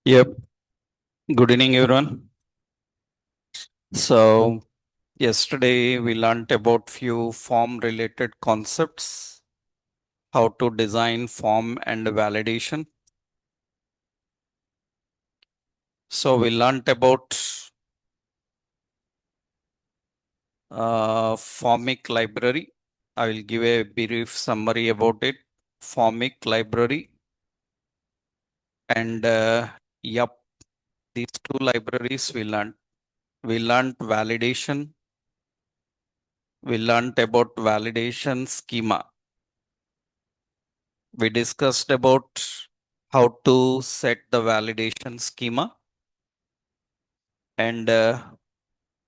Yep. Good evening, everyone. So, yesterday we learned about few form related concepts, how to design form and validation. So, we learned about formic library. I will give a brief summary about it. Formic library and yep, these two libraries we learned. We learned validation. We learned about validation schema. We discussed about how to set the validation schema, and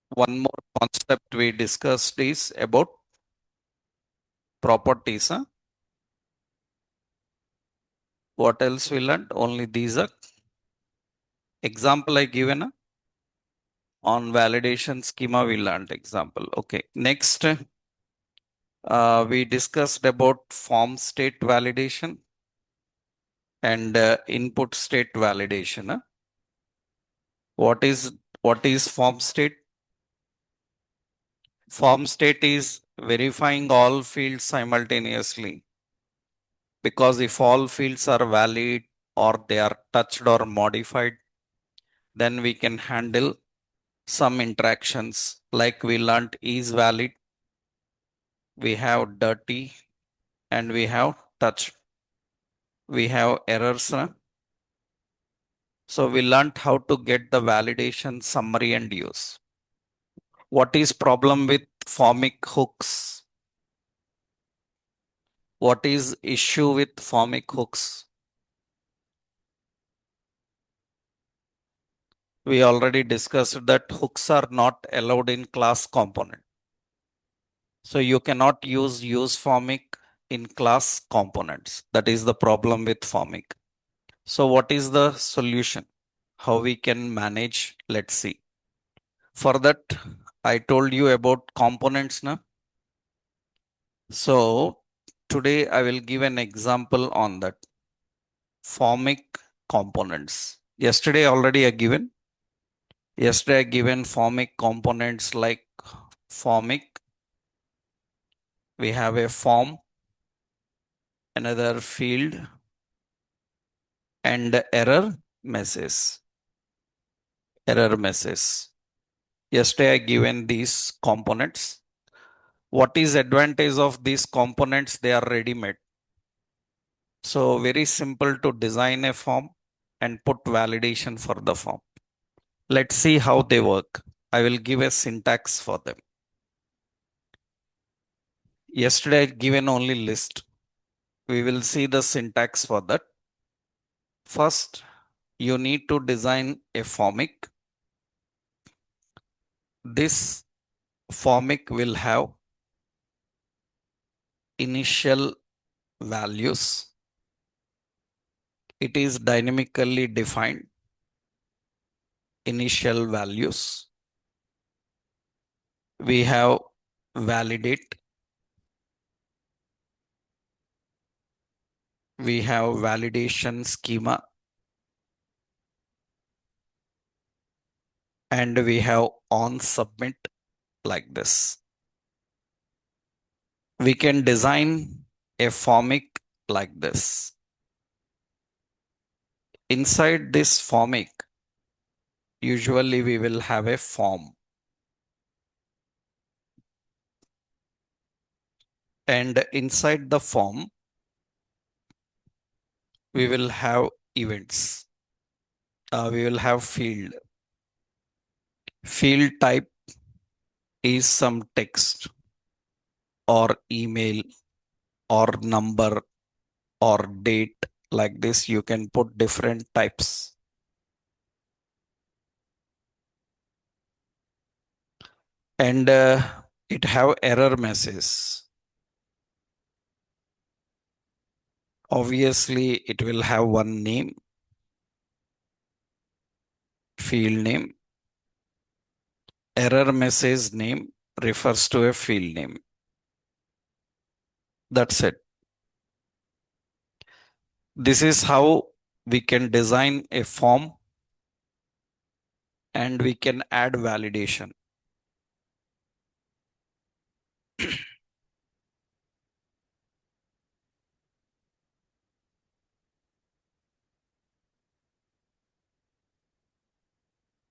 one more concept we discussed is about properties. What else we learned? Only these are example I given on validation schema we learned example. Okay, next we discussed about form state validation and input state validation. What is what is form state? Form state is verifying all fields simultaneously, because if all fields are valid or they are touched or modified, then we can handle some interactions like we learnt is valid, we have dirty, and we have touched. We have errors. So we learnt how to get the validation summary and use. What is problem with formic hooks? What is issue with formic hooks? We already discussed that hooks are not allowed in class component. So you cannot use formic in class components. That is the problem with formic. So what is the solution? How we can manage? Let's see. For that, I told you about components now. So today I will give an example on that. Formic components. Yesterday already I given. Yesterday I given formic components like formic. We have a form, another field, and error message. Error message. Yesterday I given these components. What is advantage of these components? They are ready made. So very simple to design a form and put validation for the form. Let's see how they work. I will give a syntax for them. Yesterday I given only list. We will see the syntax for that. First, you need to design a formic. This formic will have initial values. It is dynamically defined initial values. We have validate. We have validation schema, and we have on submit like this. We can design a formic like this. Inside this formic, usually we will have a form. And inside the form, we will have events. We will have field. Field type is some text or email or number or date. Like this, you can put different types. And it have error message. Obviously, it will have one name, field name. Error message name refers to a field name. That's it. This is how we can design a form and we can add validation.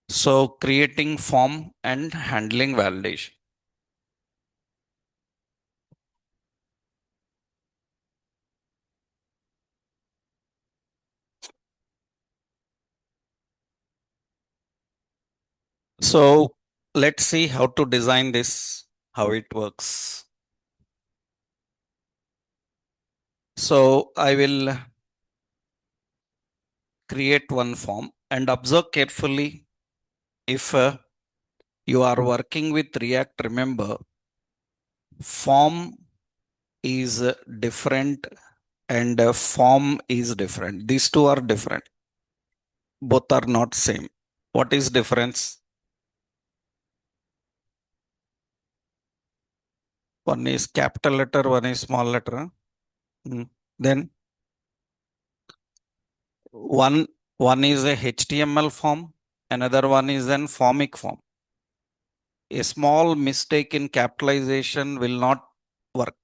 So creating form and handling validation. So let's see how to design this, how it works. So I will create one form and observe carefully if you are working with React. Remember, form is different and form is different. These two are different. Both are not same. What is difference? One is capital letter, one is small letter. Then one one is a HTML form, another one is an formic form. A small mistake in capitalization will not work.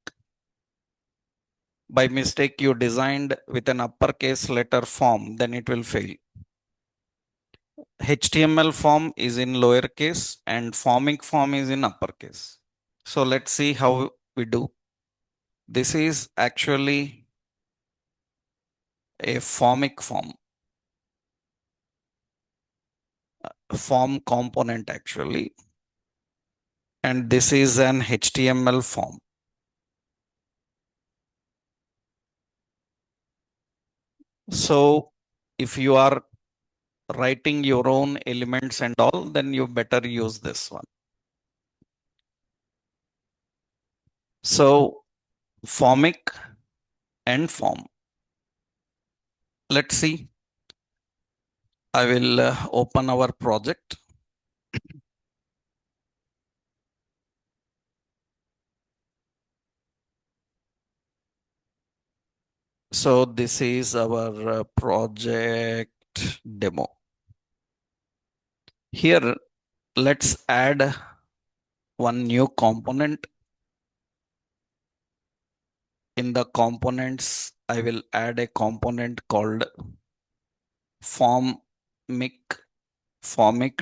By mistake you designed with an uppercase letter form, then it will fail. HTML form is in lowercase and formic form is in uppercase. So let's see how we do. This is actually a formic form, form component actually, and this is an HTML form. So if you are writing your own elements and all, then you better use this one. So formic and form. Let's see. I will open our project. So this is our project demo. Here, let's add one new component. In the components, I will add a component called formic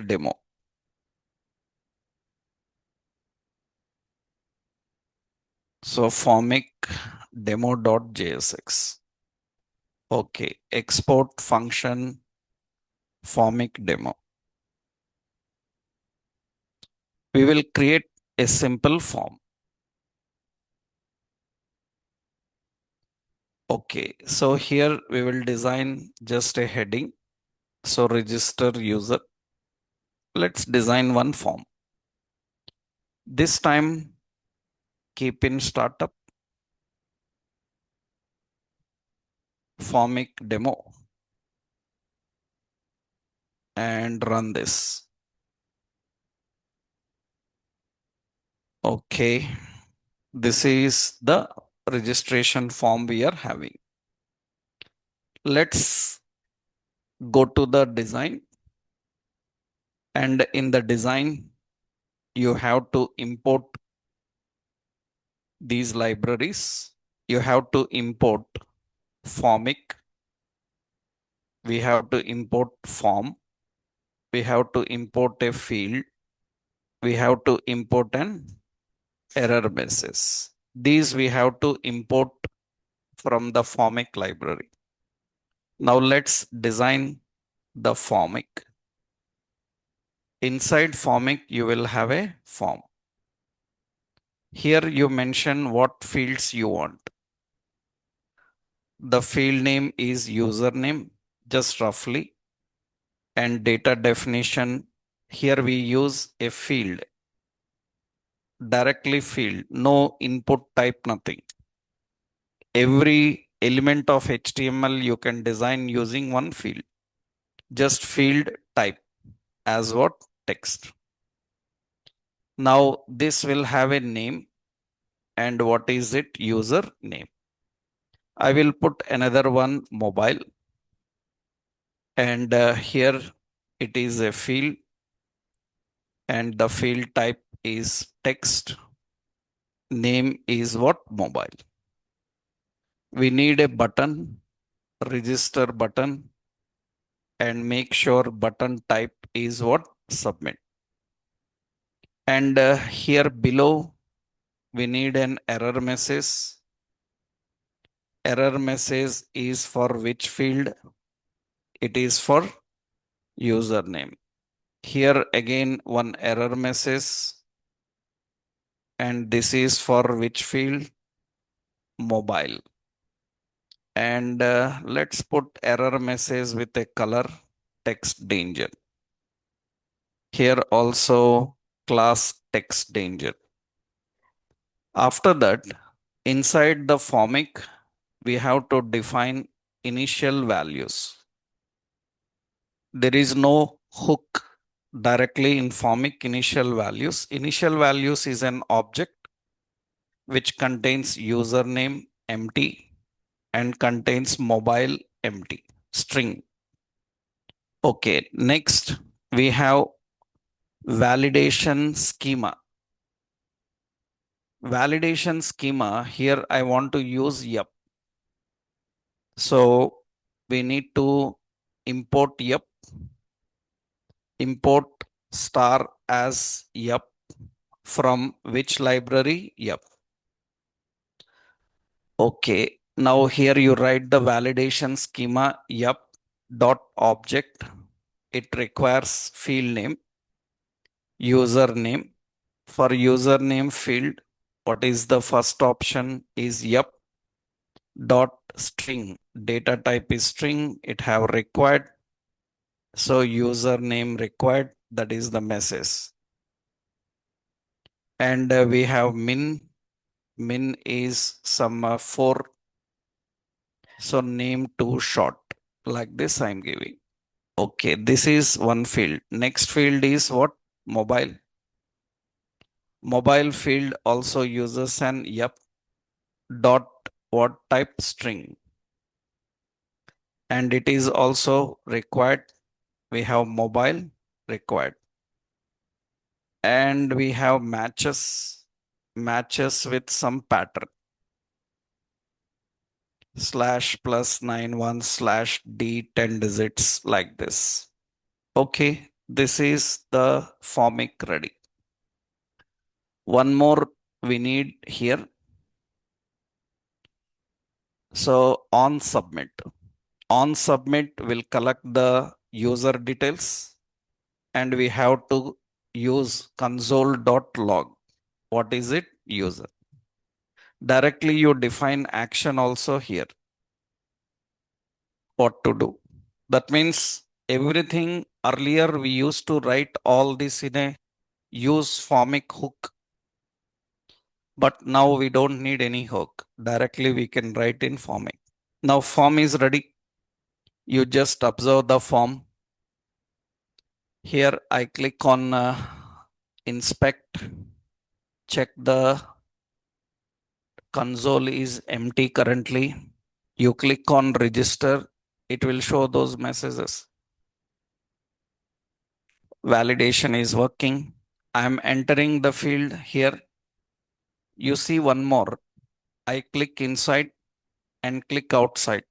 demo. So formic demo.jsx. Okay, export function formic demo. We will create a simple form. Okay, so here we will design just a heading. So register user. Let's design one form. This time keep in startup formic demo and run this. Okay, this is the registration form we are having. Let's go to the design, and in the design you have to import these libraries. You have to import formic, we have to import form, we have to import a field, we have to import an error message. These we have to import from the formic library. Now let's design the formic. Inside formic, you will have a form. Here you mention what fields you want. The field name is username, just roughly, and data definition. Here we use a field, directly field, no input type, nothing. Every element of HTML you can design using one field, just field type as what? Text. Now this will have a name, and what is it? User name. I will put another one, mobile, and here it is a field. and the field type is text. Name is what? Mobile. We need a button, register button, and make sure button type is what? Submit. And here below, we need an error message. Error message is for which field? It is for username. Here again, one error message, and this is for which field? Mobile. And let's put error message with a color, text danger. Here also class text danger. After that, inside the formic, we have to define initial values. There is no hook directly in formic initial values. Initial values is an object which contains username empty and contains mobile empty string. Okay, next we have validation schema. Validation schema, here I want to use yup. So we need to import yup, import star as yup from which library? Yup. Okay, now here you write the validation schema yup dot object. It requires field name, username. For username field, what is the first option is yup dot string. Data type is string. It have required. So username required, that is the message. And we have min. Min is some 4. So name too short. Like this I'm giving. Okay, this is one field. Next field is what? Mobile. Mobile field also uses an yup dot what type string. And it is also required. We have mobile required. And we have matches with some pattern. Slash plus 91 slash D 10 digits like this. Okay, this is the formic ready. One more we need here. So on submit. On submit will collect the user details and we have to use console.log. What is it? User. Directly you define action also here. What to do? That means everything earlier we used to write all this in a use formic hook. But now we don't need any hook. Directly we can write in formic. Now form is ready. You just observe the form. Here I click on inspect. Check the console is empty currently. You click on register. It will show those messages. Validation is working. I am entering the field here. You see one more. I click inside and click outside.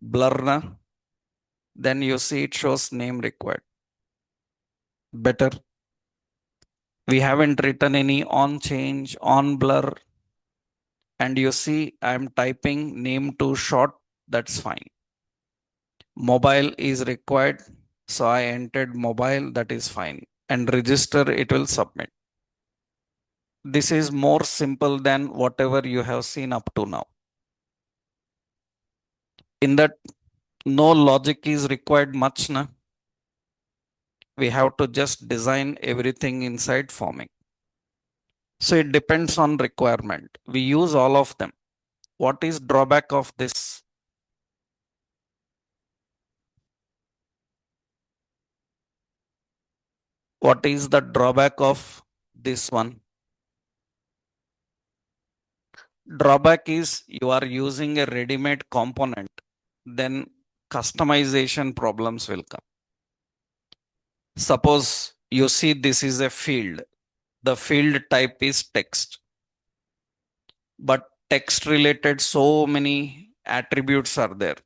Blur na. Then you see it shows name required. Better. We haven't written any on change, on blur. And you see I'm typing name too short. That's fine. Mobile is required. So I entered mobile. That is fine. And register, it will submit. This is more simple than whatever you have seen up to now. In that, no logic is required much. Na? We have to just design everything inside forming. So it depends on requirement. We use all of them. What is drawback of this? What is the drawback of this one? Drawback is you are using a ready-made component, then customization problems will come. Suppose You see this is a field. The field type is text. But text related so many attributes are there.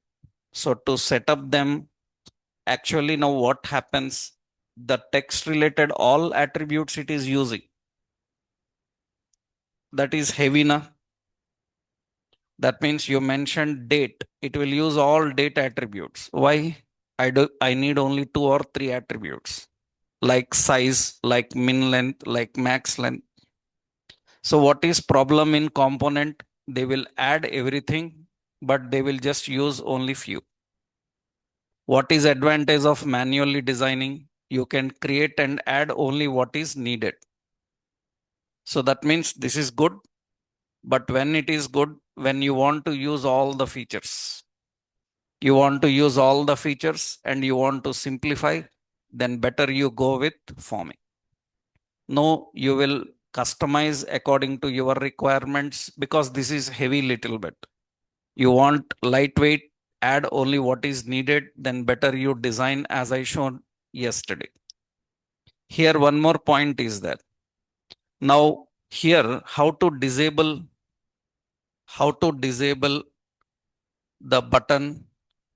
So to set up them, actually now what happens? The text related all attributes it is using. That is heavy na. That means you mentioned date. It will use all date attributes. Why? I need only two or three attributes like size, like min length, like max length. So what is problem in component? They will add everything, but they will just use only few. What is advantage of manually designing? You can create and add only what is needed. So that means this is good, but when it is good, when you want to use all the features, you want to use all the features and you want to simplify, then better you go with forming. No, you will customize according to your requirements because this is heavy little bit. You want lightweight, add only what is needed, then better you design as I showed yesterday. Here, one more point is that now here, how to disable the button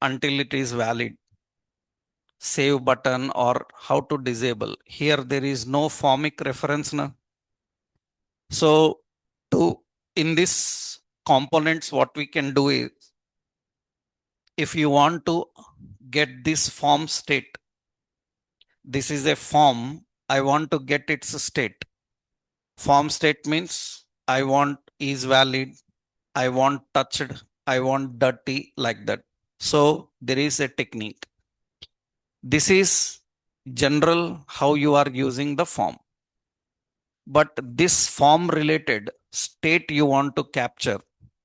until it is valid, save button or how to disable. Here, there is no formic reference now. So to in this components, what we can do is if you want to get this form state, this is a form, I want to get its state. Form state means I want is valid, I want touched, I want dirty, like that. So there is a technique. This is general how you are using the form. But this form related state you want to capture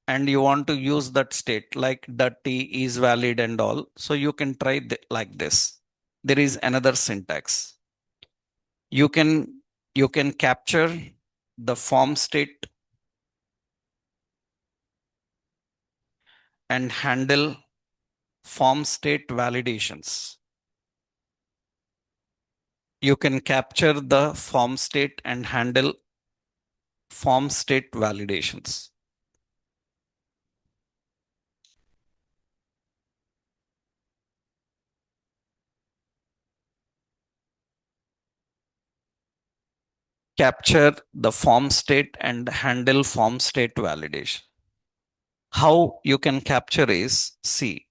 and you want to use that state like dirty is valid and all. So you can try like this. There is another syntax. You can capture the form state and handle form state validations. You can capture the form state and handle form state validations. Capture the form state and handle form state validation. How you can capture is, see,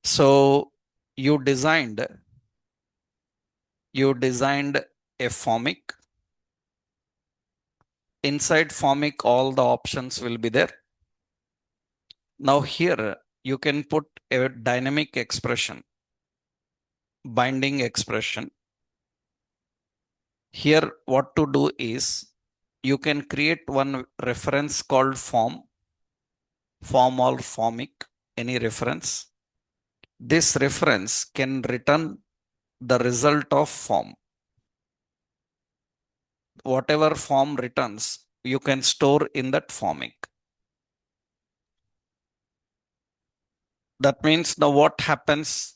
so you designed a formic. Inside formic, all the options will be there. Now here you can put a dynamic expression, binding expression. Here what to do is you can create one reference called form or formic, any reference. This reference can return the result of form. Whatever form returns, you can store in that formic. That means now what happens?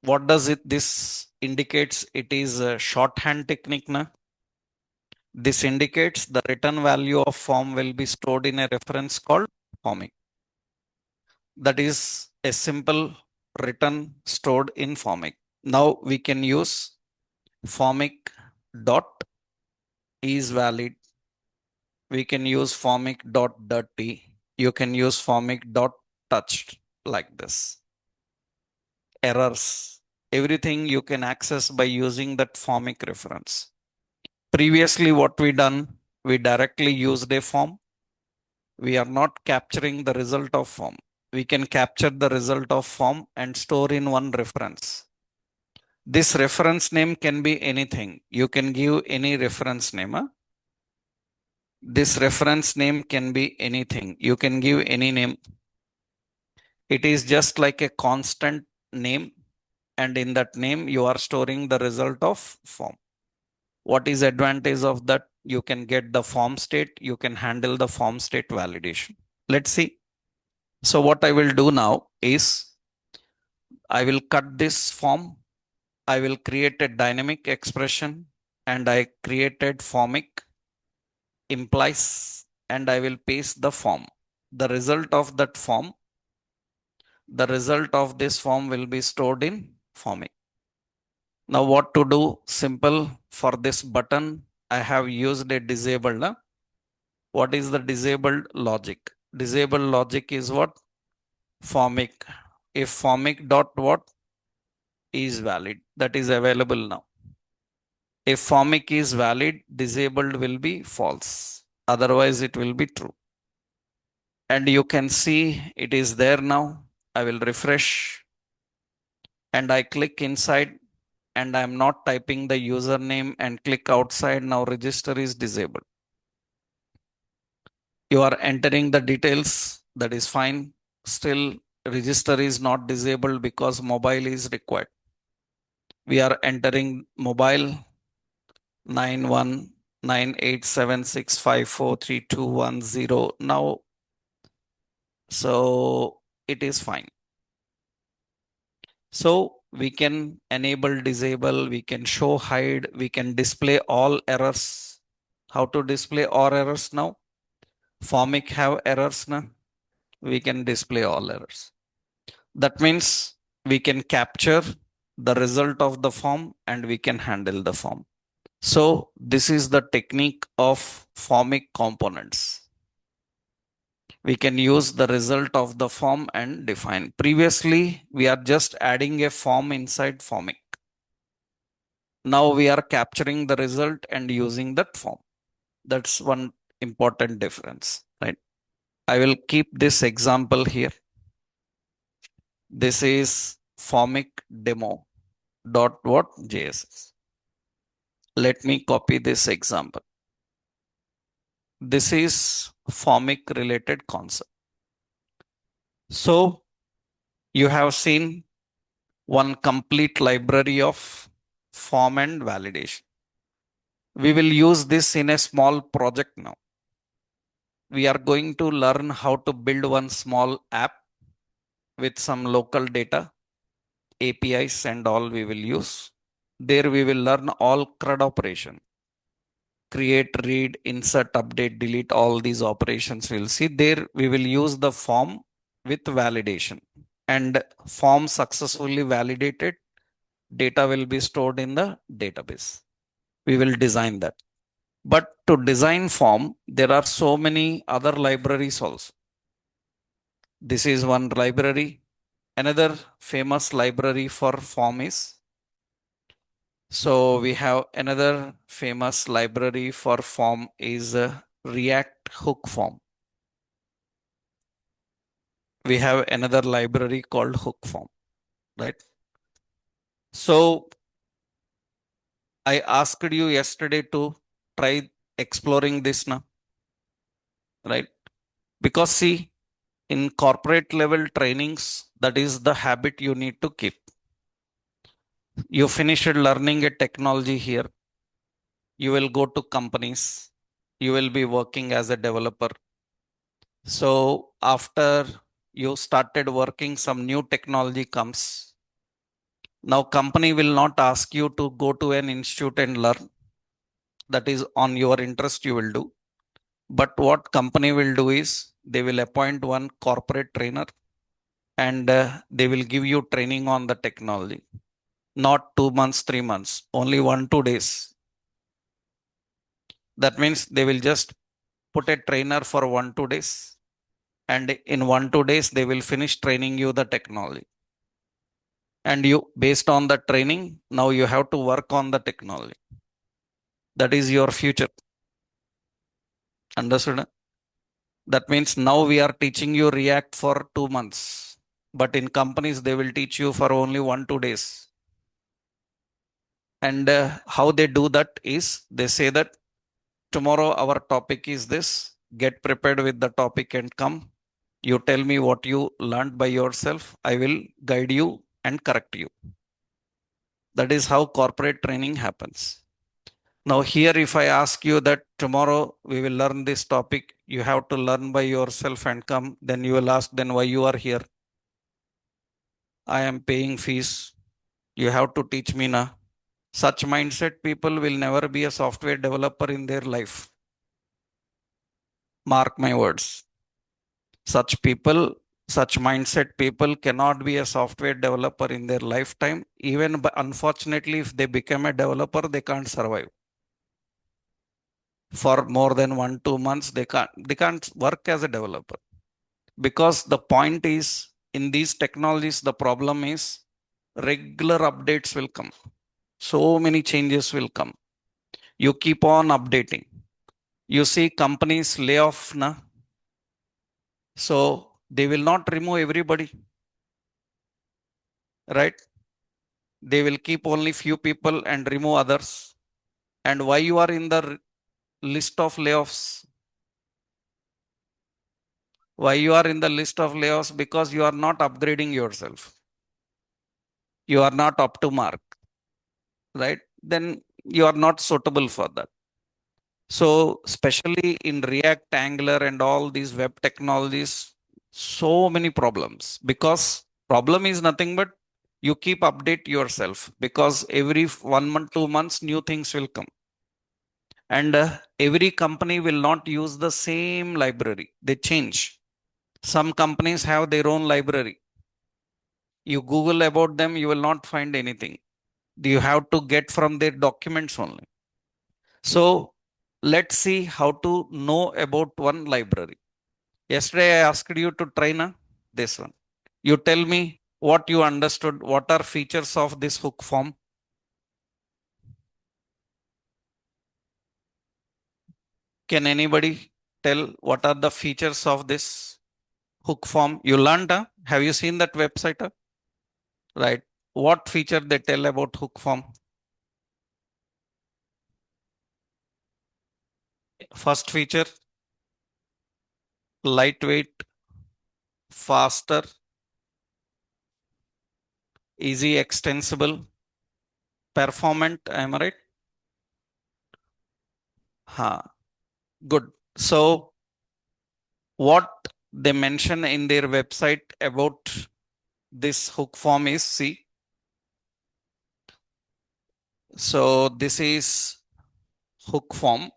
What does it? This indicates it is a shorthand technique. Na? This indicates the return value of form will be stored in a reference called formic. That is a simple return stored in formic. Now we can use formic dot is valid. We can use formic dot dirty. You can use formic dot touched like this. Errors. Everything you can access by using that formic reference. Previously, what we done, we directly used a form. We are not capturing the result of form. We can capture the result of form and store in one reference. This reference name can be anything. You can give any reference name. Huh? This reference name can be anything. You can give any name. It is just like a constant name. And in that name, you are storing the result of form. What is advantage of that? You can get the form state. You can handle the form state validation. Let's see. So what I will do now is I will cut this form I will create a dynamic expression and I created formic implies and I will paste the form. The result of that form, the result of this form will be stored in formic. Now what to do? Simple. For this button, I have used a disabled. What is the disabled logic? Disabled logic is what? Formic. If formic dot what is valid, that is available now. If formic is valid, disabled will be false. Otherwise, it will be true. And you can see it is there now. I will refresh and I click inside and I'm not typing the username and click outside. Now register is disabled. You are entering the details. That is fine. Still, register is not disabled because mobile is required. We are entering mobile 919876543210 now. So it is fine. So we can enable, disable, we can show, hide, we can display all errors. How to display all errors now? Formic have errors now. We can display all errors. That means we can capture the result of the form and we can handle the form. So this is the technique of formic components. We can use the result of the form and define. Previously, we are just adding a form inside formic. Now we are capturing the result and using that form. That's one important difference, right? I will keep this example here. This is formic demo dot what JS. Let me copy this example. This is formic related concept. So you have seen one complete library of form and validation. We will use this in a small project now. We are going to learn how to build one small app with some local data, APIs and all we will use. There we will learn all CRUD operation. Create, read, insert, update, delete, all these operations we'll see. There we will use the form with validation. And form successfully validated, data will be stored in the database. We will design that. But to design form, there are so many other libraries also. This is one library. Another famous library for form is, so we have another famous library for form is React Hook Form. We have another library called Hook Form, right? So I asked you yesterday to try exploring this now, right? Because see, in corporate level trainings, that is the habit you need to keep. You finished learning a technology here. You will go to companies. You will be working as a developer. So after you started working, some new technology comes. Now company will not ask you to go to an institute and learn. That is on your interest you will do. But what company will do is they will appoint one corporate trainer and they will give you training on the technology. Not 2 months, 3 months, only 1, 2 days. That means they will just put a trainer for 1, 2 days. And in 1, 2 days, they will finish training you the technology. And you, based on the training, now you have to work on the technology. That is your future. Understood? That means now we are teaching you React for 2 months. But in companies, they will teach you for only 1, 2 days. And how they do that is they say that tomorrow our topic is this. Get prepared with the topic and come. You tell me what you learned by yourself. I will guide you and correct you. That is how corporate training happens. Now, here, if I ask you that tomorrow we will learn this topic, you have to learn by yourself and come, then you will ask, then why you are here? I am paying fees. You have to teach me now. Such mindset people will never be a software developer in their life. Mark my words. Such people, such mindset people cannot be a software developer in their lifetime. Even unfortunately, if they become a developer, they can't survive. For more than 1 2 months, they can't work as a developer. Because the point is, in these technologies, the problem is regular updates will come. So many changes will come. You keep on updating. You see companies lay off na, so they will not remove everybody, right? They will keep only few people and remove others. And why you are in the list of layoffs? Why you are in the list of layoffs? Because you are not upgrading yourself. You are not up to mark, right? Then you are not suitable for that. So, especially in React, Angular, and all these web technologies, so many problems because problem is nothing but you keep update yourself because every 1 month, 2 months, new things will come. And every company will not use the same library. They change. Some companies have their own library. You Google about them, you will not find anything. You have to get from their documents only. So let's see how to know about one library. Yesterday I asked you to try na this one. You tell me what you understood. What are features of this hook form? Can anybody tell what are the features of this hook form? You learned, huh? Have you seen that website? Huh? Right. What feature they tell about hook form? First feature, lightweight, faster, easy extensible, performant. Am I right? Ha. Good. So what they mention in their website about this hook form is see. So this is hook form.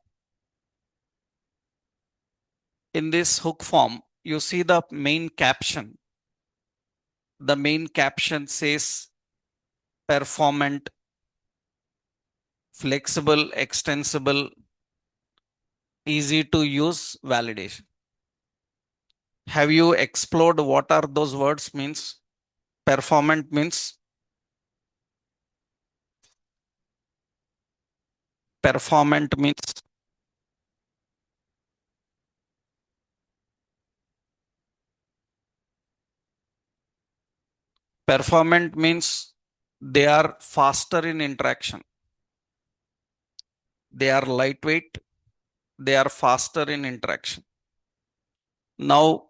In this hook form, you see the main caption. The main caption says performant, flexible, extensible, easy to use validation. Have you explored what are those words means? Performant means performant means performant means they are faster in interaction. They are lightweight. They are faster in interaction. Now,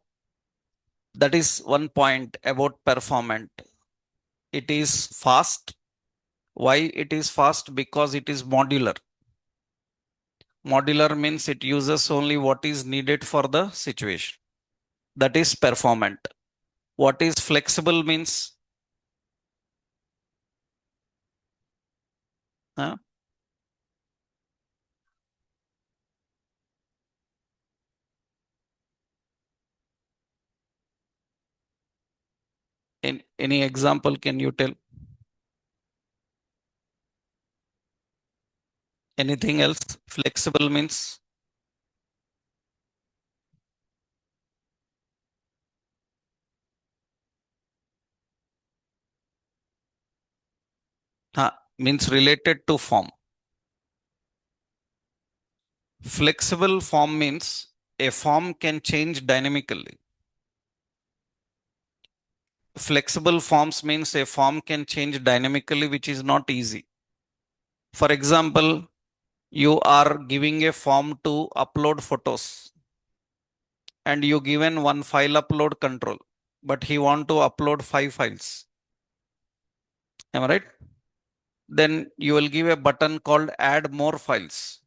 that is one point about performant. It is fast. Why it is fast? Because it is modular. Modular means it uses only what is needed for the situation. That is performant. What is flexible means? Huh? In any example, can you tell? Anything else? Flexible means means related to form. Flexible form means a form can change dynamically. Flexible forms means a form can change dynamically, which is not easy. For example, you are giving a form to upload photos and you given one file upload control, but he want to upload 5 files. Am I right? Then you will give a button called add more files.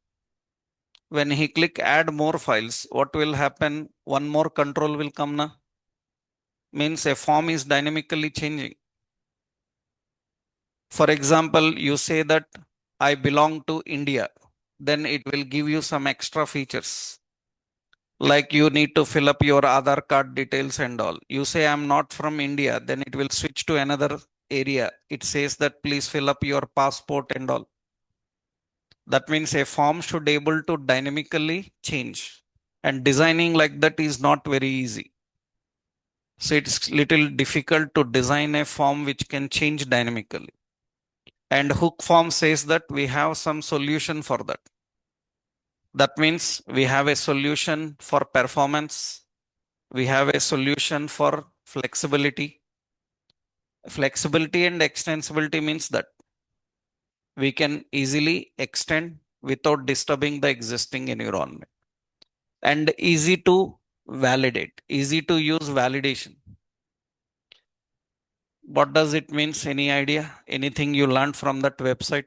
When he click add more files, what will happen? One more control will come na? Means a form is dynamically changing. For example, you say that I belong to India, then it will give you some extra features. Like you need to fill up your Aadhaar card details and all. You say I'm not from India, then it will switch to another area. It says that please fill up your passport and all. That means a form should able to dynamically change. And designing like that is not very easy. So it's little difficult to design a form which can change dynamically. And hook form says that we have some solution for that. That means we have a solution for performance. We have a solution for flexibility. Flexibility and extensibility means that we can easily extend without disturbing the existing environment. And easy to validate, easy to use validation. What does it means? Any idea? Anything you learned from that website?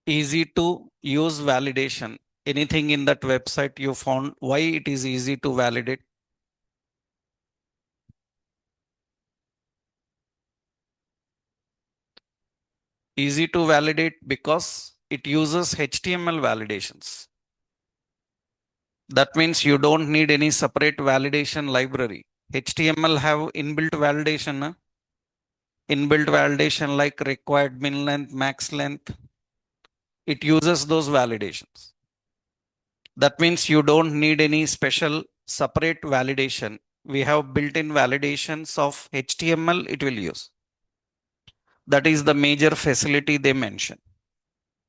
Easy to use validation. Anything in that website you found why it is easy to validate? Easy to validate because it uses HTML validations. That means you don't need any separate validation library. HTML have inbuilt validation, inbuilt validation like required min length, max length. It uses those validations. That means you don't need any special separate validation. We have built-in validations of HTML it will use. That is the major facility they mention.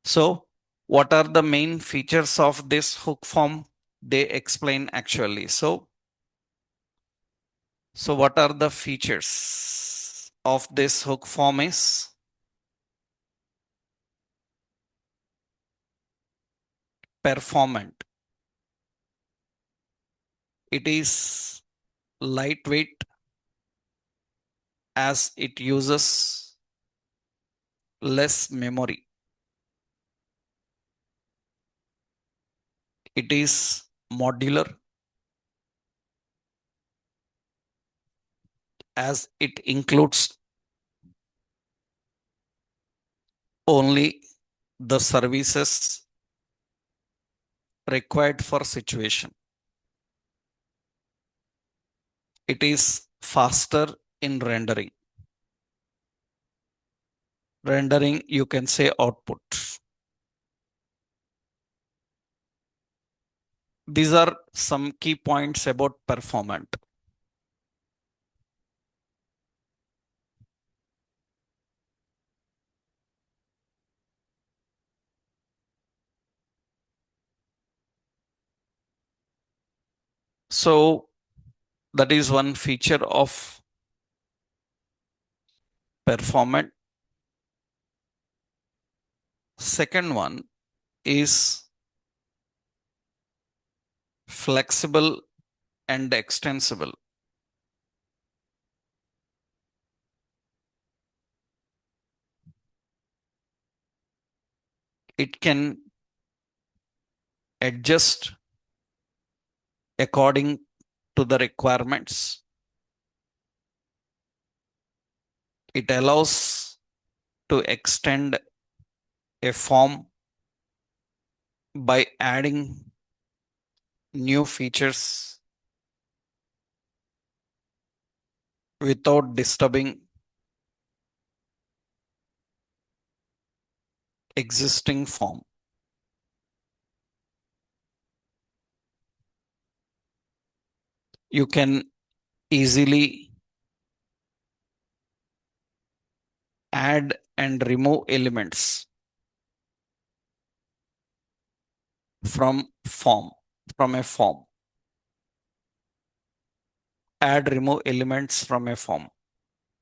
So what are the main features of this hook form? They explain actually. So what are the features of this hook form is performant. It is lightweight as it uses less memory. It is modular as it includes only the services required for situation. It is faster in rendering. Rendering, you can say output. These are some key points about performant. So that is one feature of performant. Second one is flexible and extensible. It can adjust according to the requirements. It allows to extend a form by adding new features without disturbing existing form. You can easily add and remove elements from a form. Add, remove elements from a form.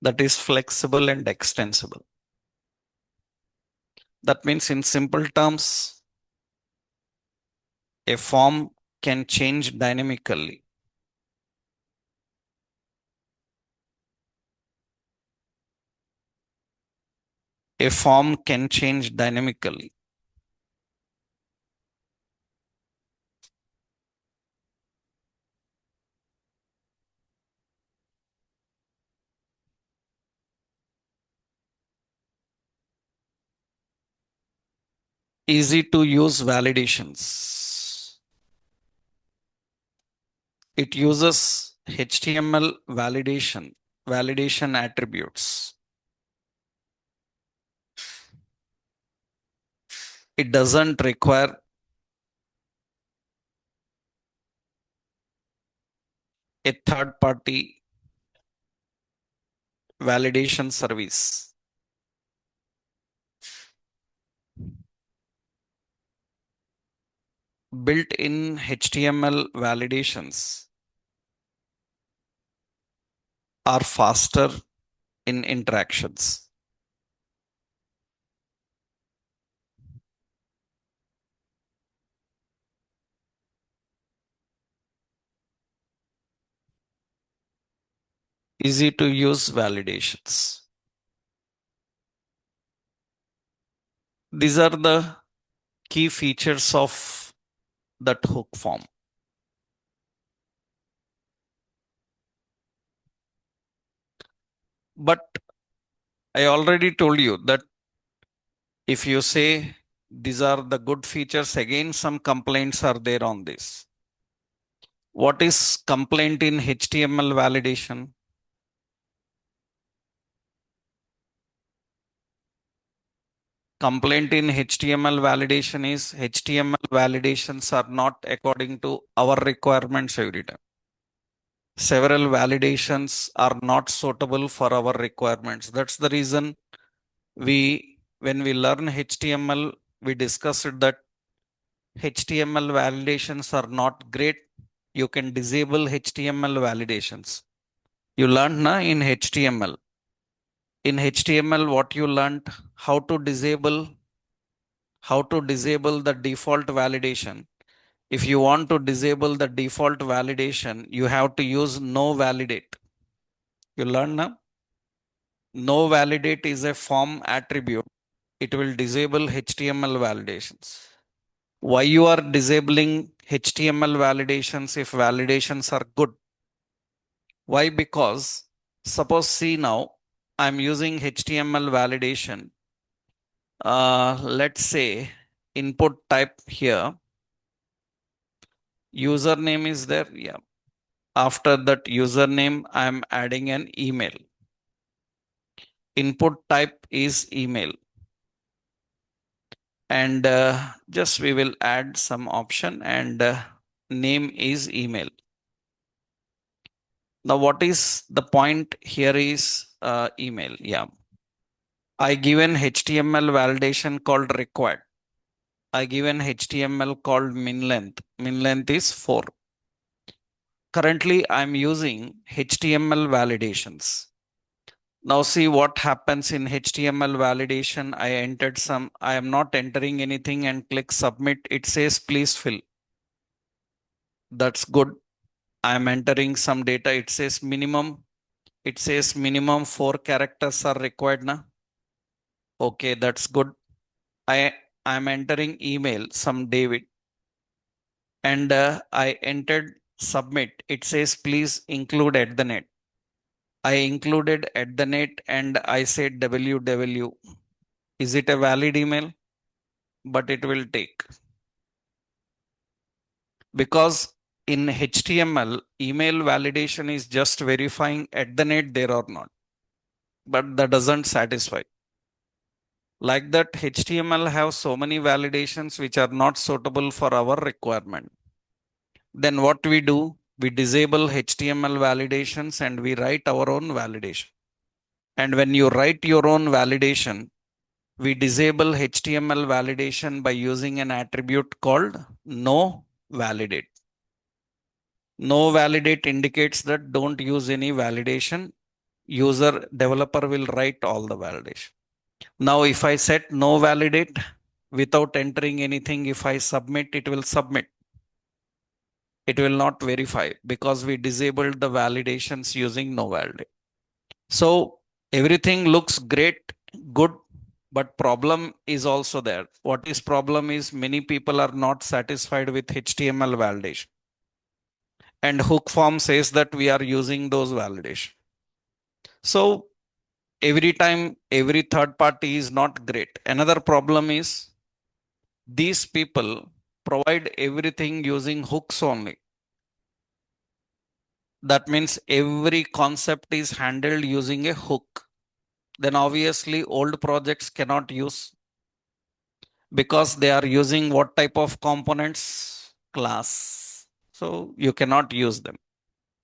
That is flexible and extensible. That means in simple terms, a form can change dynamically. A form can change dynamically. Easy to use validations. It uses HTML validation attributes. It doesn't require a third party validation service. Built-in HTML validations are faster in interactions. Easy to use validations. These are the key features of that hook form. But I already told you that if you say these are the good features, again, some complaints are there on this. What is complaint in HTML validation? Complaint in HTML validation is HTML validations are not according to our requirements every time. Several validations are not suitable for our requirements. That's the reason when we learn HTML, we discussed that HTML validations are not great. You can disable HTML validations. You learned na in HTML. In HTML, what you learned how to disable the default validation. If you want to disable the default validation, you have to use no validate. You learn now? No validate is a form attribute. It will disable HTML validations. Why you are disabling HTML validations if validations are good? Why? Because suppose see now, I'm using HTML validation. Let's say input type here, username is there. Yeah. After that username, I'm adding an email. Input type is email. And just we will add some option and name is email. Now, what is the point here is email. Yeah. I give an HTML validation called required. I give an HTML called min length. Min length is 4. Currently, I'm using HTML validations. Now see what happens in HTML validation. I am not entering anything and click submit. It says please fill. That's good. I am entering some data. It says minimum 4 characters are required now. Okay, that's good. I am entering email, some David. And I entered submit. It says please include at the net. I included at the net and I said www. Is it a valid email? But it will take. Because in HTML, email validation is just verifying at the net there or not. But that doesn't satisfy. Like that, HTML have so many validations which are not suitable for our requirement. Then what we do? We disable HTML validations and we write our own validation. And when you write your own validation, we disable HTML validation by using an attribute called no validate. No validate indicates that don't use any validation. Developer will write all the validation. Now, if I set no validate without entering anything, if I submit, it will submit. It will not verify because we disabled the validations using no validate. So everything looks great, good, but problem is also there. What is problem is many people are not satisfied with HTML validation. And hook form says that we are using those validation. So every time, every third party is not great. Another problem is These people provide everything using hooks only. That means every concept is handled using a hook. Then obviously old projects cannot use, because they are using what type of components? Class. So you cannot use them.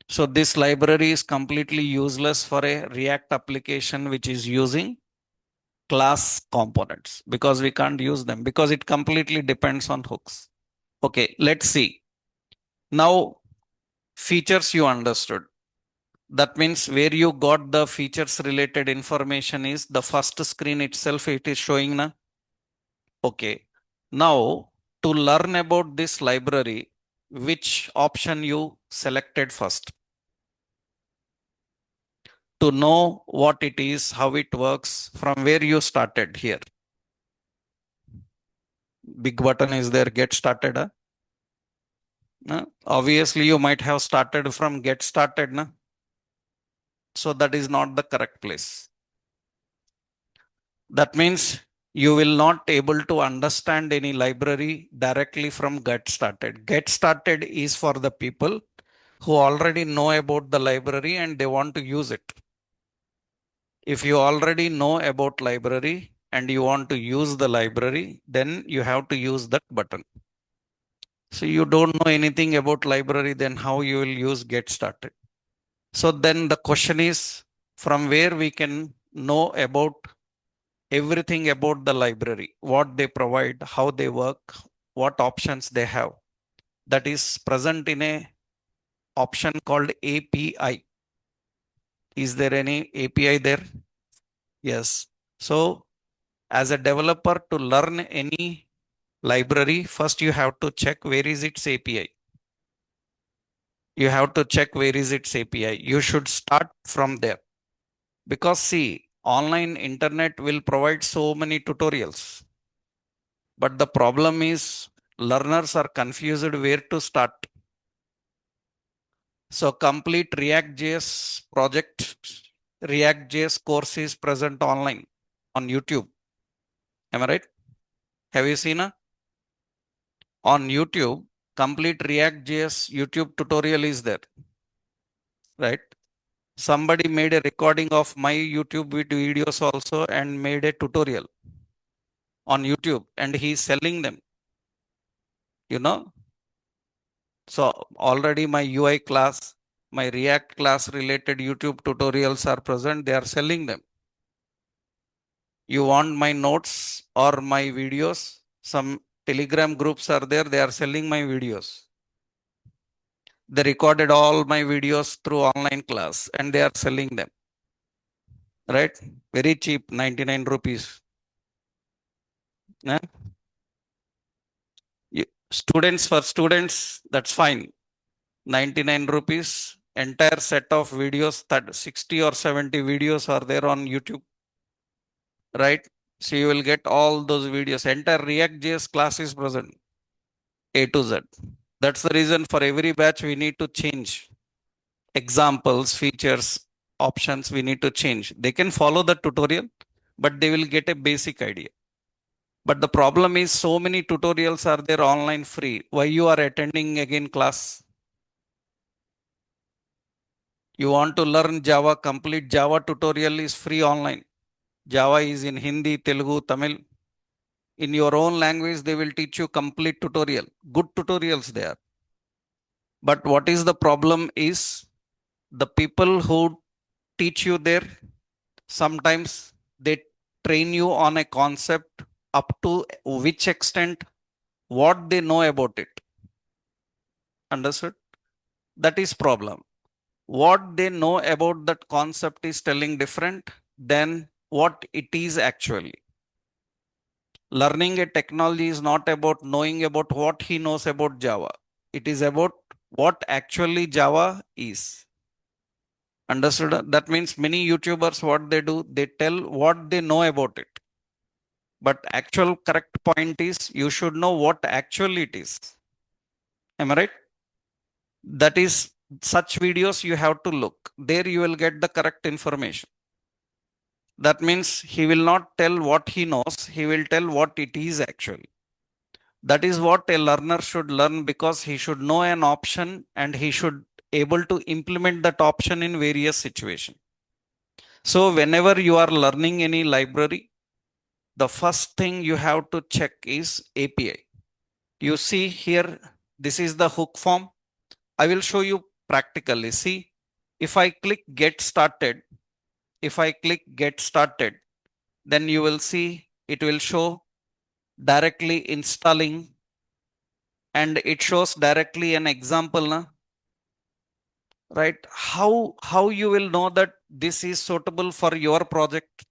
So this library is completely useless for a React application which is using class components, because we can't use them because it completely depends on hooks. Okay, let's see. Now, features you understood. That means where you got the features related information is the first screen itself, it is showing na. Okay. Now, to learn about this library, which option you selected first? To know what it is, how it works, from where you started here. Big button is there, get started. Huh? Obviously, you might have started from get started. Na? So that is not the correct place. That means you will not able to understand any library directly from get started. Get started is for the people who already know about the library and they want to use it. If you already know about library and you want to use the library, then you have to use that button. So you don't know anything about library, then how you will use get started? So then the question is, from where we can know about everything about the library, what they provide, how they work, what options they have. That is present in a option called API. Is there any API there? Yes. So as a developer, to learn any library, first you have to check where is its API. You have to check where is its API. You should start from there. Because see, online internet will provide so many tutorials. But the problem is learners are confused where to start. So complete React.js project, React.js course is present online on YouTube. Am I right? Have you seen on YouTube? Complete React.js YouTube tutorial is there, right? Somebody made a recording of my YouTube videos also and made a tutorial on YouTube and he's selling them, you know. So already my UI class, my React class related YouTube tutorials are present. They are selling them. You want my notes or my videos? Some Telegram groups are there. They are selling my videos. They recorded all my videos through online class and they are selling them. Right? Very cheap, 99 rupees. Yeah? Students, for students, that's fine. 99 rupees. Entire set of videos, that 60 or 70 videos are there on YouTube. Right? So you will get all those videos. Entire React.js class is present, A to Z. That's the reason for every batch we need to change examples, features, options. We need to change. They can follow the tutorial, but they will get a basic idea. But the problem is so many tutorials are there online free. Why you are attending again class? You want to learn Java, complete Java tutorial is free online. Java is in Hindi, Telugu, Tamil. In your own language, they will teach you complete tutorial. Good tutorials there. But what is the problem is the people who teach you there, sometimes they train you on a concept up to which extent, what they know about it. Understood? That is problem. What they know about that concept is telling different than what it is actually. Learning a technology is not about knowing about what he knows about Java. It is about what actually Java is. Understood? That means many YouTubers, what they do, they tell what they know about it. But actual correct point is you should know what actually it is. Am I right? That is such videos you have to look. There you will get the correct information. That means he will not tell what he knows, he will tell what it is actually. That is what a learner should learn, because he should know an option and he should able to implement that option in various situations. So whenever you are learning any library, the first thing you have to check is API. You see here, this is the hook form. I will show you practically. See, if I click get started, then you will see it will show directly installing, and it shows directly an example, na? Right? How you will know that this is suitable for your project?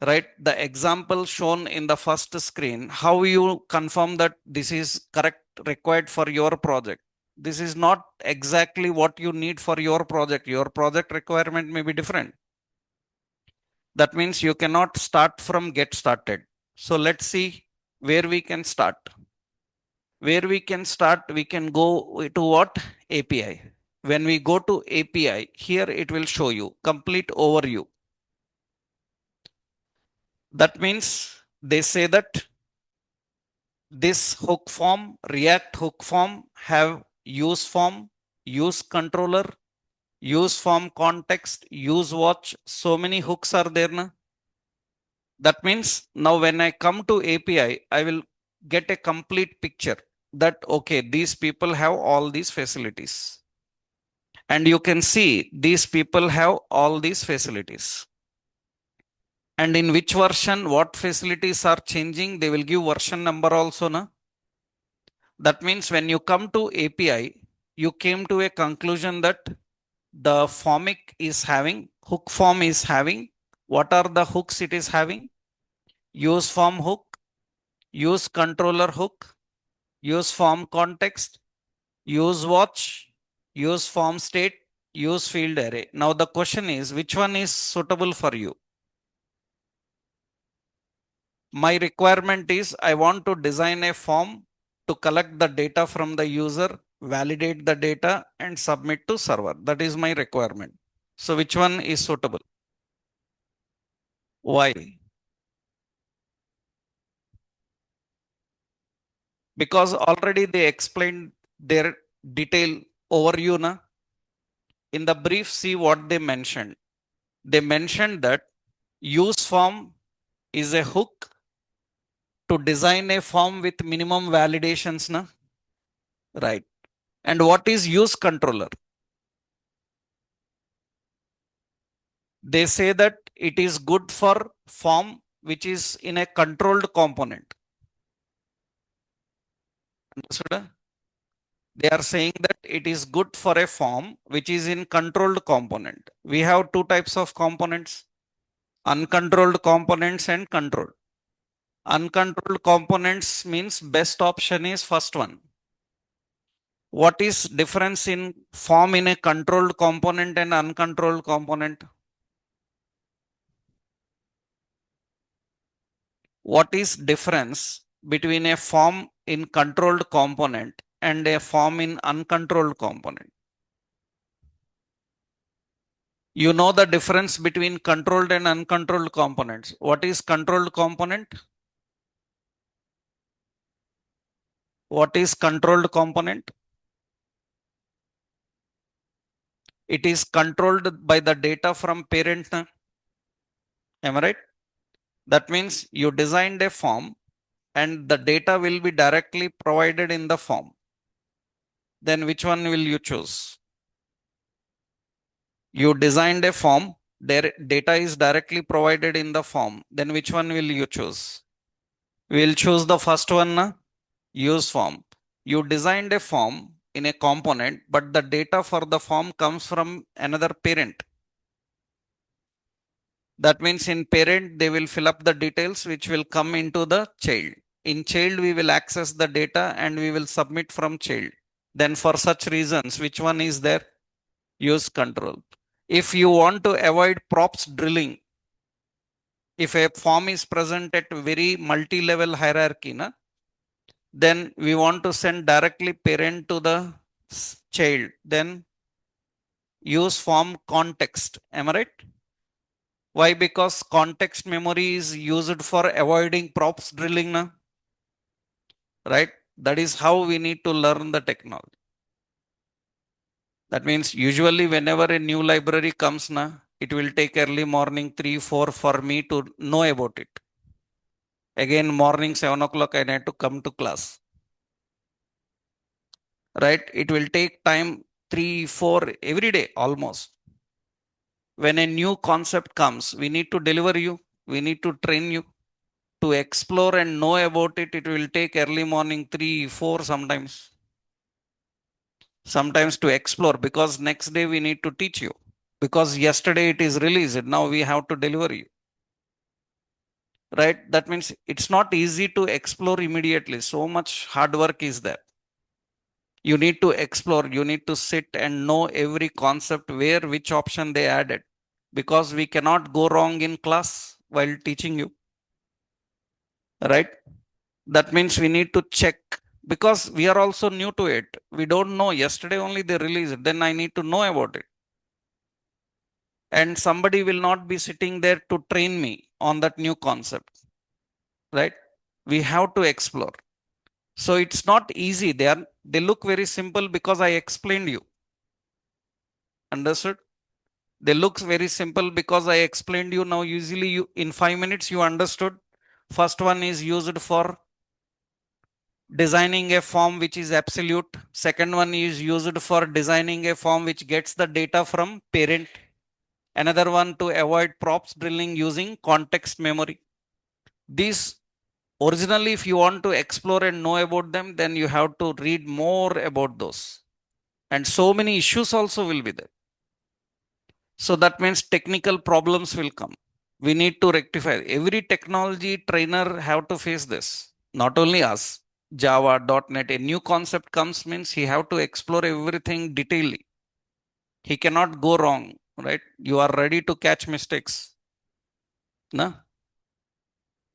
Right? The example shown in the first screen, how you confirm that this is correct required for your project? This is not exactly what you need for your project. Your project requirement may be different. That means you cannot start from get started. So let's see where we can start. We can go to what? API. When we go to API, here it will show you complete overview. That means they say that this hook form, React hook form, have use form, use controller, use form context, use watch. So many hooks are there now. That means now when I come to API, I will get a complete picture that, okay, these people have all these facilities. And you can see these people have all these facilities. And in which version, what facilities are changing, they will give version number also, na? That means when you come to API, you came to a conclusion that the formic is having, hook form is having, what are the hooks it is having? Use form hook, use controller hook, use form context, use watch, use form state, use field array. Now the question is, which one is suitable for you? My requirement is I want to design a form to collect the data from the user, validate the data and submit to server. That is my requirement. So which one is suitable? Why? Because already they explained their detail overview. Na? In the brief, see what they mentioned. They mentioned that use form is a hook to design a form with minimum validations. Na? Right. And what is use controller? They say that it is good for form which is in a controlled component. Understood? They are saying that it is good for a form which is in controlled component. We have two types of components, uncontrolled components and controlled. Uncontrolled components means best option is first one. What is difference in form in a controlled component and uncontrolled component? What is difference between a form in controlled component and a form in uncontrolled component? You know the difference between controlled and uncontrolled components. What is controlled component? What is controlled component? It is controlled by the data from parent. Am I right? That means you designed a form and the data will be directly provided in the form. Then which one will you choose? You designed a form, data is directly provided in the form. Then which one will you choose? We will choose the first one, na? Use form. You designed a form in a component, but the data for the form comes from another parent. That means in parent, they will fill up the details which will come into the child. In child, we will access the data and we will submit from child. Then for such reasons, which one is there? Use control. If you want to avoid props drilling, if a form is present at very multi-level hierarchy, na, then we want to send directly parent to the child. Then use form context. Am I right? Why? Because context memory is used for avoiding props drilling. Na? right? That is how we need to learn the technology. That means usually whenever a new library comes na, it will take early morning 3, 4 for me to know about it. Again, morning 7 o'clock, I need to come to class, right? It will take time 3, 4 every day almost. When a new concept comes, we need to deliver you, we need to train you to explore and know about it. It will take early morning 3, 4 sometimes to explore, because next day we need to teach you, because yesterday it is released, now we have to deliver you, right? That means it's not easy to explore immediately. So much hard work is there. You need to explore, you need to sit and know every concept, where which option they added, because we cannot go wrong in class while teaching you, right? That means we need to check, because we are also new to it. We don't know, yesterday only they released, then I need to know about it. And somebody will not be sitting there to train me on that new concept, right? We have to explore. So it's not easy. They look very simple because I explained you. Understood? They look very simple because I explained you. Now usually you in 5 minutes you understood. First one is used for designing a form which is absolute. Second one is used for designing a form which gets the data from parent. Another one to avoid props drilling using context memory. These originally, if you want to explore and know about them, then you have to read more about those. And so many issues also will be there. So that means technical problems will come. We need to rectify. Every technology trainer have to face this. Not only us. Java, .NET, a new concept comes means he have to explore everything detailedly. He cannot go wrong, right? You are ready to catch mistakes. Na?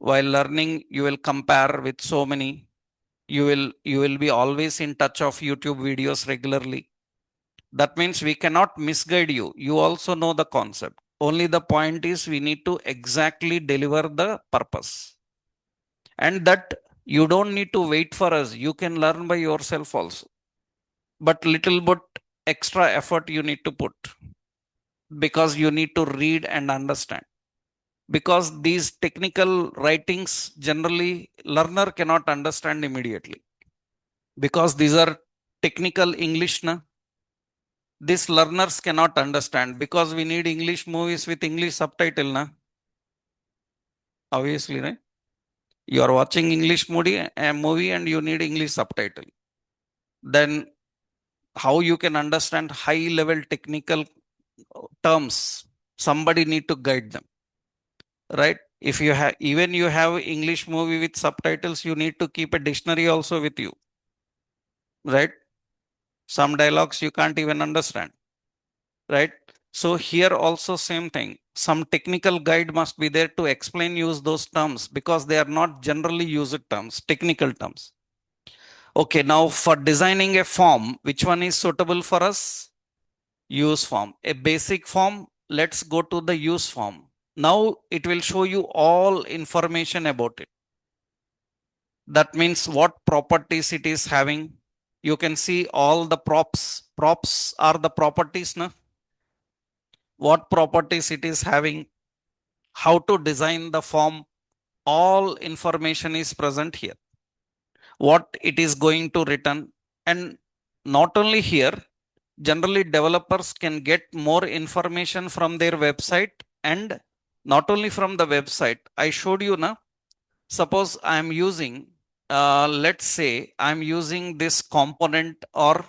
While learning, you will compare with so many. You will be always in touch of YouTube videos regularly. That means we cannot misguide you. You also know the concept. Only the point is we need to exactly deliver the purpose. And that you don't need to wait for us. You can learn by yourself also. But little bit extra effort you need to put, because you need to read and understand. Because these technical writings generally learner cannot understand immediately, because these are technical English na. These learners cannot understand, because we need English movies with English subtitle na. Obviously, right? You are watching English movie and you need English subtitle. Then how you can understand high level technical terms? Somebody need to guide them, right? If you have, even you have English movie with subtitles, you need to keep a dictionary also with you, right? Some dialogues you can't even understand, right? So here also same thing. Some technical guide must be there to explain use those terms, because they are not generally used terms, technical terms. Okay, now for designing a form, which one is suitable for us? Use form. A basic form, let's go to the use form. Now it will show you all information about it. That means what properties it is having. You can see all the props. Props are the properties, no? What properties it is having, how to design the form, all information is present here. What it is going to return. And not only here, generally developers can get more information from their website, and not only from the website. I showed you now. Suppose I am using, let's say I'm using this component, or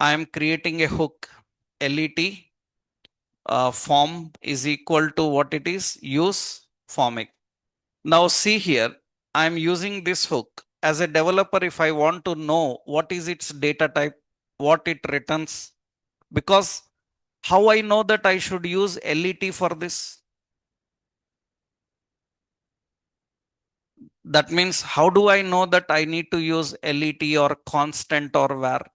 I am creating a hook, let form is equal to what it is, use formic. Now see here, I am using this hook. As a developer, if I want to know what is its data type, what it returns, because how I know that I should use let for this? That means how do I know that I need to use let or constant or var?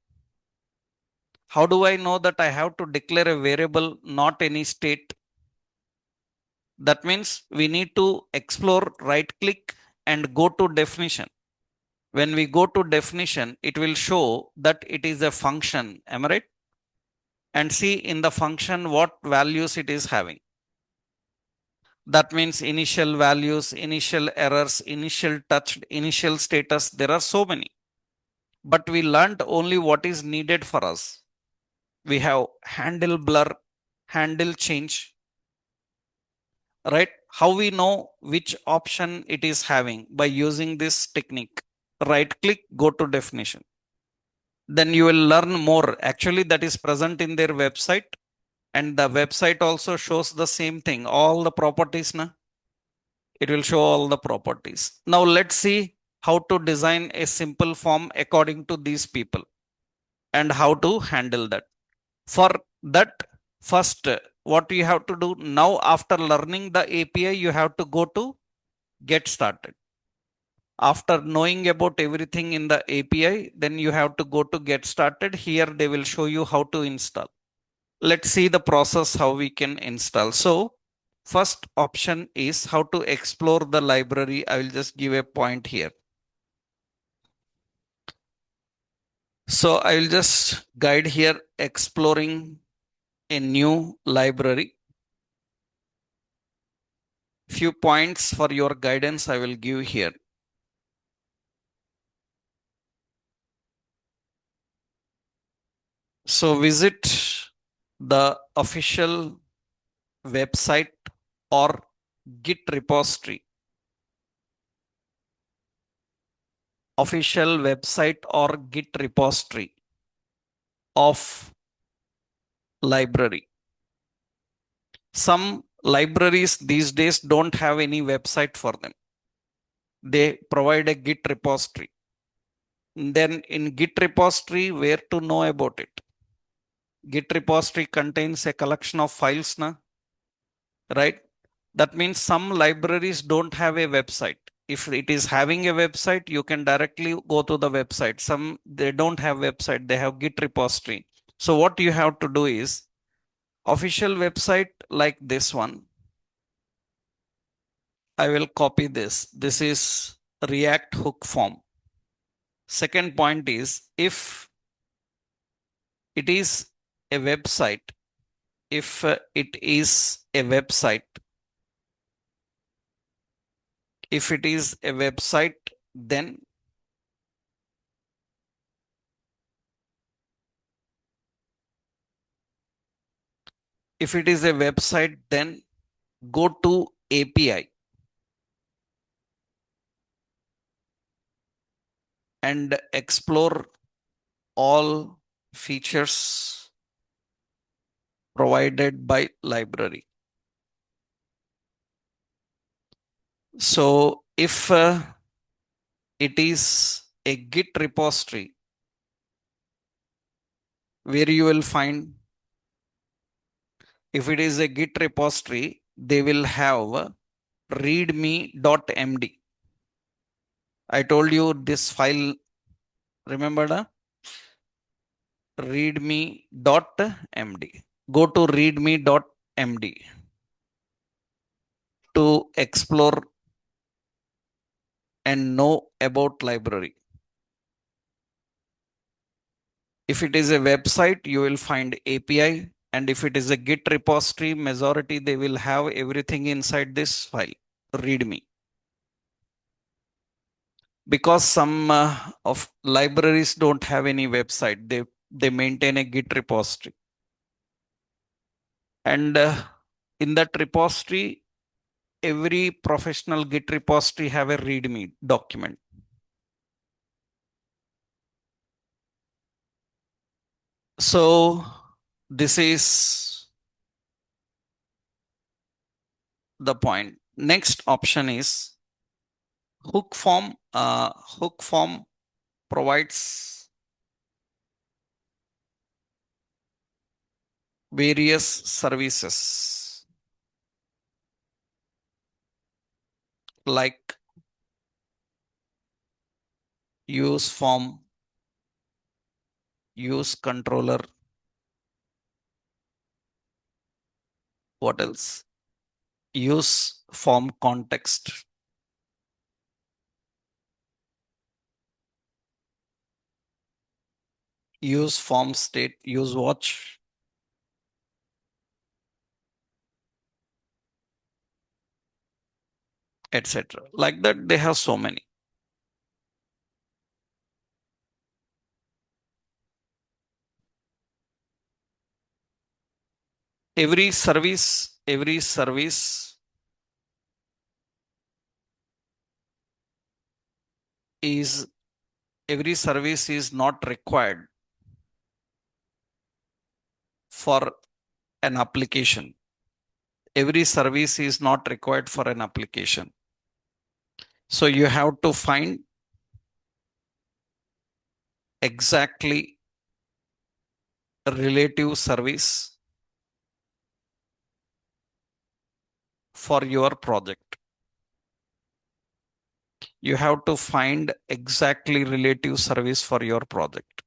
How do I know that I have to declare a variable, not any state? That means we need to explore, right click and go to definition. When we go to definition, it will show that it is a function. Am I right? And see in the function what values it is having. That means initial values, initial errors, initial touched, initial status. There are so many. But we learned only what is needed for us. We have handle blur, handle change, right? How we know which option it is having? By using this technique. Right click, go to definition. Then you will learn more. Actually, that is present in their website. And the website also shows the same thing. All the properties, na? It will show all the properties. Now let's see how to design a simple form according to these people and how to handle that. For that, first, what you have to do now after learning the API, you have to go to get started. After knowing about everything in the API, then you have to go to get started. Here they will show you how to install. Let's see the process how we can install. So first option is how to explore the library. I will just give a point here. So I will just guide here exploring a new library. Few points for your guidance I will give here. So visit the official website or Git repository. Official website or Git repository of library. Some libraries these days don't have any website for them. They provide a Git repository. Then in Git repository, where to know about it? Git repository contains a collection of files, na? Right? That means some libraries don't have a website. If it is having a website, you can directly go to the website. Some they don't have website, they have Git repository. So what you have to do is official website like this one. I will copy this. This is React hook form. Second point is if it is a website, if it is a website, if it is a website, then if it is a website, then go to API and explore all features provided by library. So if it is a Git repository where you will find, if it is a Git repository, they will have readme.md. I told you this file, remember the readme.md. Go to readme.md to explore and know about library. If it is a website, you will find API. And if it is a Git repository, majority they will have everything inside this file, readme. Because some of libraries don't have any website, they maintain a Git repository. And in that repository, every professional Git repository have a README document. So this is the point. Next option is hook form. Hook form provides various services like use form, use controller. What else? Use form context. use form state, use watch, etc. Like that, they have so many. Every service is every service is not required for an application. Every service is not required for an application. So you have to find exactly relative service for your project. You have to find exactly relative service for your project.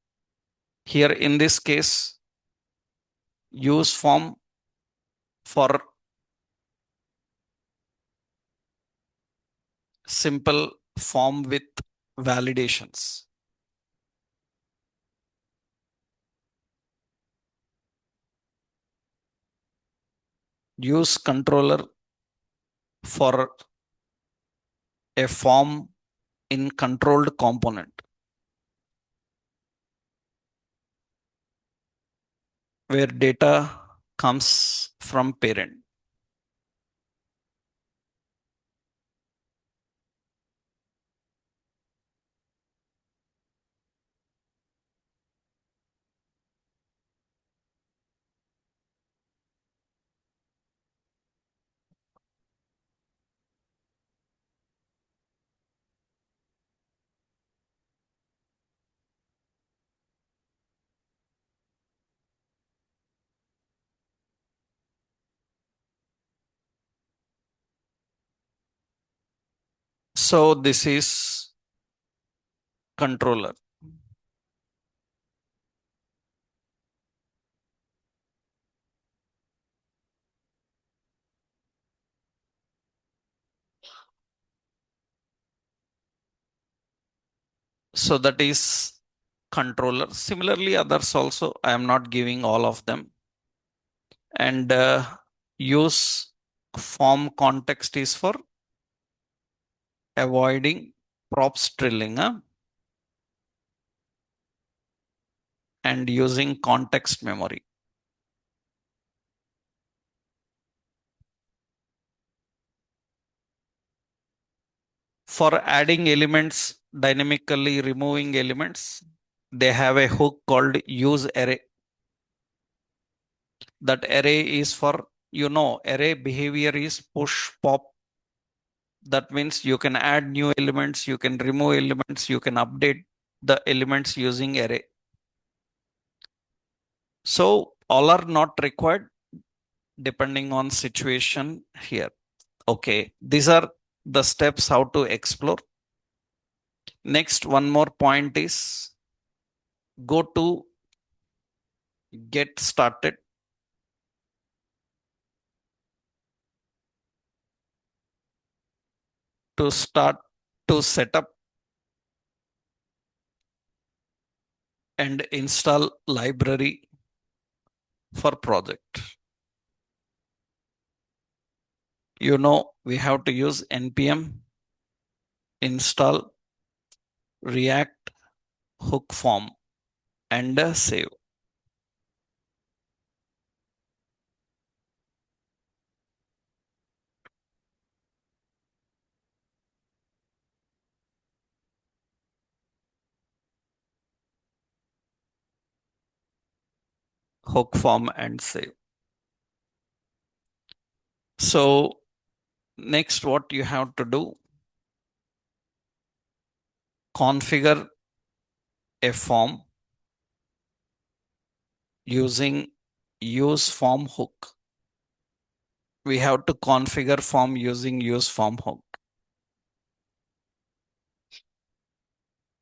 Here in this case, use form for simple form with validations. Use controller for a form in controlled component where data comes from parent. So this is controller. So that is controller. Similarly, others also, I am not giving all of them. And use form context is for avoiding props drilling, and using context memory. For adding elements, dynamically removing elements, they have a hook called use array. That array is for, array behavior is push pop. That means you can add new elements, you can remove elements, you can update the elements using array. So all are not required depending on situation here. Okay, these are the steps how to explore. Next, one more point is go to get started. To start to set up and install library for project. We have to use npm install react hook form and save. Hook form and save. So next, what you have to do, configure a form using use form hook. We have to configure form using use form hook.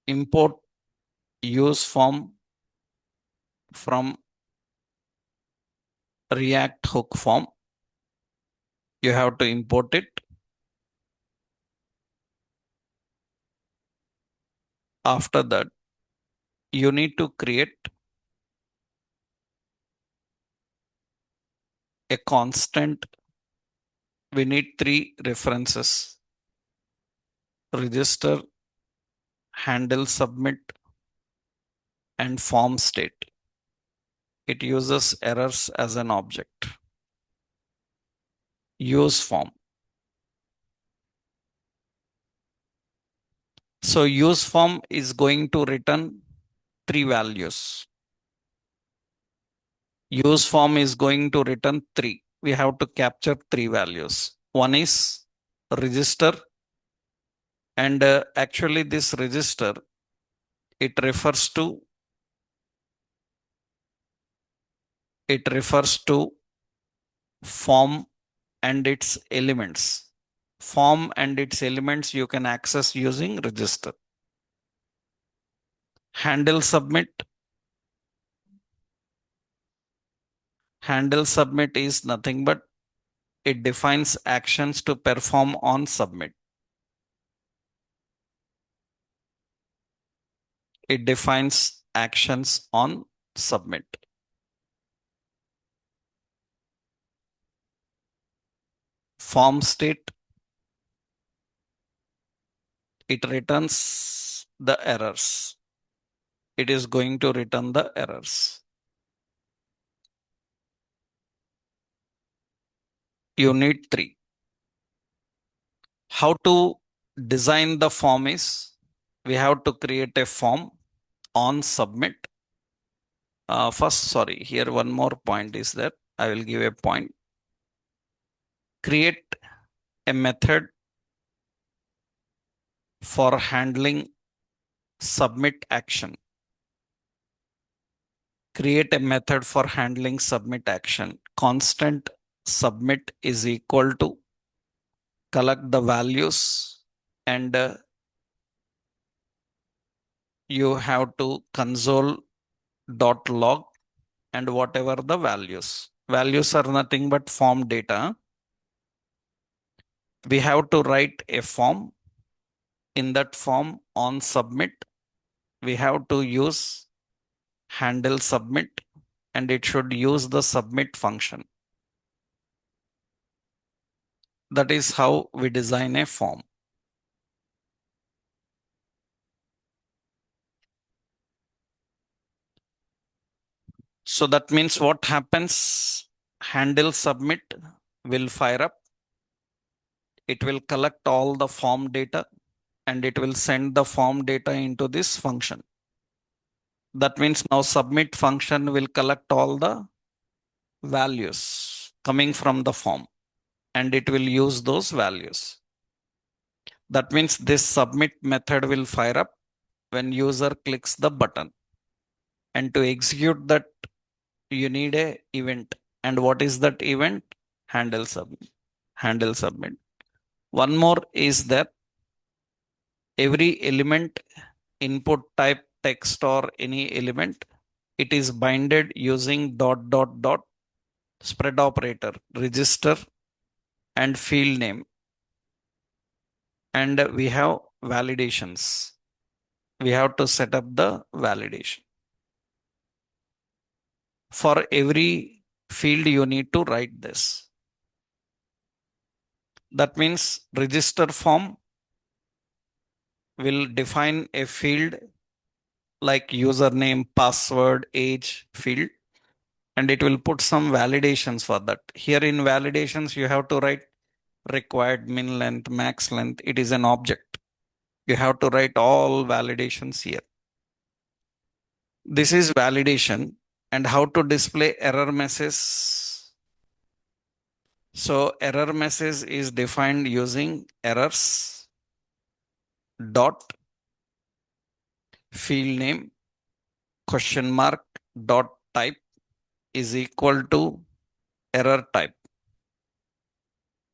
Import use form from react hook form. You have to import it. After that, you need to create a constant, we need three references: register, handle submit, and form state. It uses errors as an object. Use form. So use form is going to return three values. Use form is going to return three. We have to capture three values. One is register, and actually this register, it refers to form and its elements. Form and its elements you can access using register. Handle submit. Handle submit is nothing but it defines actions to perform on submit. It defines actions on submit. Form state, it returns the errors. It is going to return the errors. You need three. How to design the form is we have to create a form on submit. First, sorry, here one more point is that I will give a point. Create a method for handling submit action. Create a method for handling submit action. Constant submit is equal to collect the values, and you have to console.log and whatever the values. Values are nothing but form data. We have to write a form. In that form on submit, we have to use handle submit, and it should use the submit function. That is how we design a form. So that means what happens? Handle submit will fire up. It will collect all the form data and it will send the form data into this function. That means now submit function will collect all the values coming from the form and it will use those values. That means this submit method will fire up when user clicks the button. And to execute that, you need a event. And what is that event? Handle submit. Handle submit. One more is that every element, input type, text or any element, it is binded using dot dot dot spread operator, register and field name. And we have validations. We have to set up the validation. For every field, you need to write this. That means register form will define a field like username, password, age field, and it will put some validations for that. Here in validations, you have to write required min length, max length. It is an object. You have to write all validations here. This is validation. And how to display error message. So error message is defined using errors dot field name question mark dot type is equal to error type.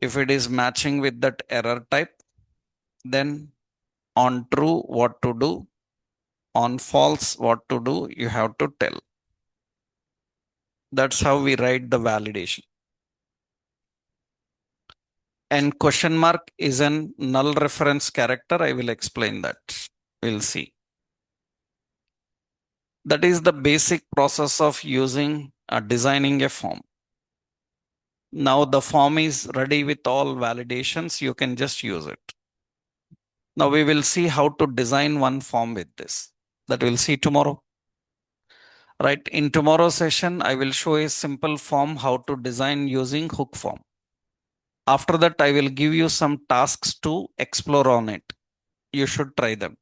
If it is matching with that error type, then on true what to do, on false what to do, you have to tell. That's how we write the validation. And question mark is an null reference character. I will explain that. We'll see. That is the basic process of using designing a form. Now the form is ready with all validations. You can just use it. Now we will see how to design one form with this. That we'll see tomorrow. Right. In tomorrow's session, I will show a simple form how to design using hook form. After that, I will give you some tasks to explore on it. You should try them.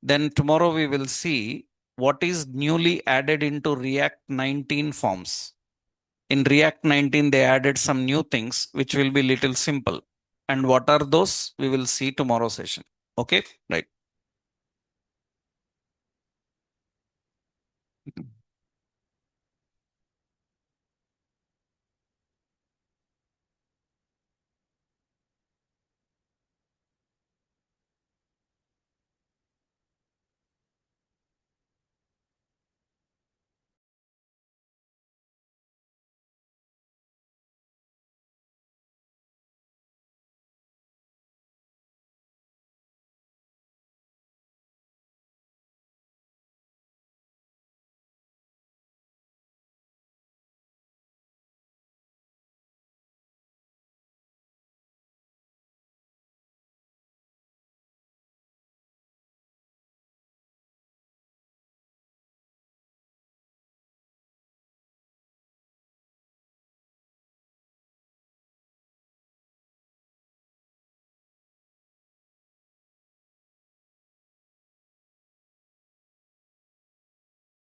Then tomorrow we will see what is newly added into React 19 forms. In React 19, they added some new things which will be little simple. And what are those? We will see tomorrow session. Okay, right.